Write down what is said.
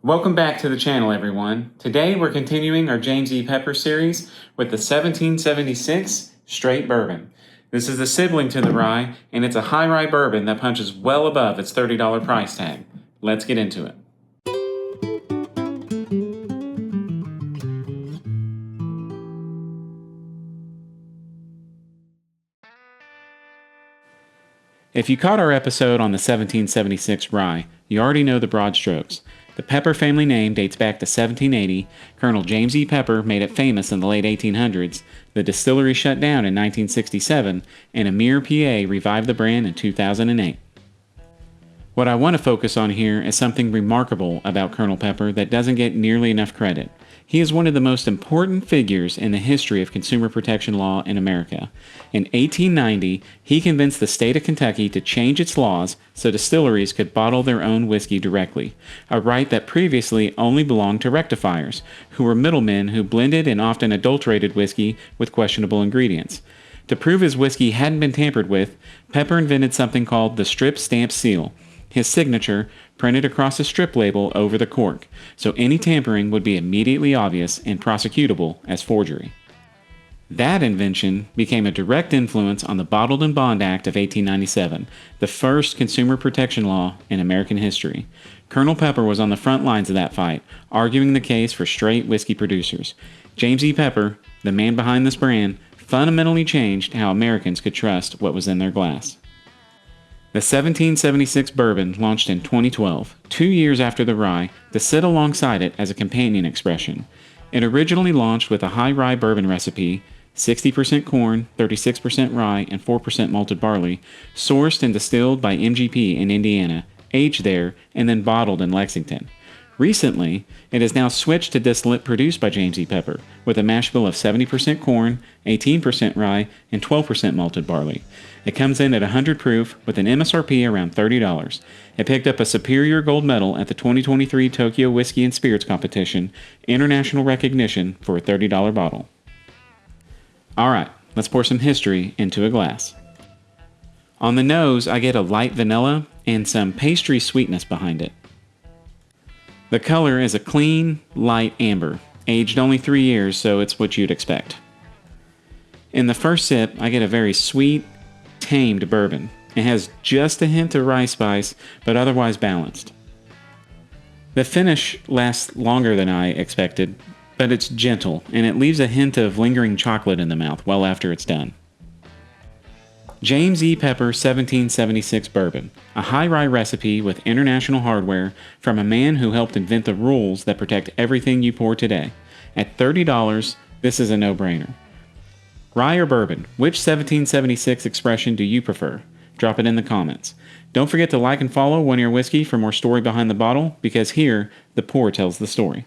Welcome back to the channel, everyone. Today we're continuing our James E. Pepper series with the 1776 Straight Bourbon. This is the sibling to the rye, and it's a high rye bourbon that punches well above its $30 price tag. Let's get into it. If you caught our episode on the 1776 rye, you already know the broad strokes. The Pepper family name dates back to 1780, Colonel James E. Pepper made it famous in the late 1800s, the distillery shut down in 1967, and Amir, PA revived the brand in 2008. What I want to focus on here is something remarkable about Colonel Pepper that doesn't get nearly enough credit. He is one of the most important figures in the history of consumer protection law in America. In 1890, he convinced the state of Kentucky to change its laws so distilleries could bottle their own whiskey directly, a right that previously only belonged to rectifiers, who were middlemen who blended and often adulterated whiskey with questionable ingredients. To prove his whiskey hadn't been tampered with, Pepper invented something called the strip stamp seal, his signature printed across a strip label over the cork, so any tampering would be immediately obvious and prosecutable as forgery. That invention became a direct influence on the Bottled and Bond Act of 1897, the first consumer protection law in American history. Colonel Pepper was on the front lines of that fight, arguing the case for straight whiskey producers. James E. Pepper, the man behind this brand, fundamentally changed how Americans could trust what was in their glass. The 1776 bourbon launched in 2012, 2 years after the rye, to sit alongside it as a companion expression. It originally launched with a high rye bourbon recipe, 60% corn, 36% rye, and 4% malted barley, sourced and distilled by MGP in Indiana, aged there, and then bottled in Lexington. Recently, it has now switched to distillate produced by James E. Pepper, with a mash bill of 70% corn, 18% rye, and 12% malted barley. It comes in at 100 proof with an MSRP around $30. It picked up a superior gold medal at the 2023 Tokyo Whiskey and Spirits Competition, international recognition for a $30 bottle. Alright, let's pour some history into a glass. On the nose, I get a light vanilla and some pastry sweetness behind it. The color is a clean, light amber, aged only 3 years, so it's what you'd expect. In the first sip, I get a very sweet, tamed bourbon. It has just a hint of rye spice, but otherwise balanced. The finish lasts longer than I expected, but it's gentle, and it leaves a hint of lingering chocolate in the mouth well after it's done. James E. Pepper 1776 Bourbon, a high rye recipe with international hardware from a man who helped invent the rules that protect everything you pour today. At $30, this is a no-brainer. Rye or bourbon, which 1776 expression do you prefer? Drop it in the comments. Don't forget to like and follow One Year Whiskey for more story behind the bottle, because here, the pour tells the story.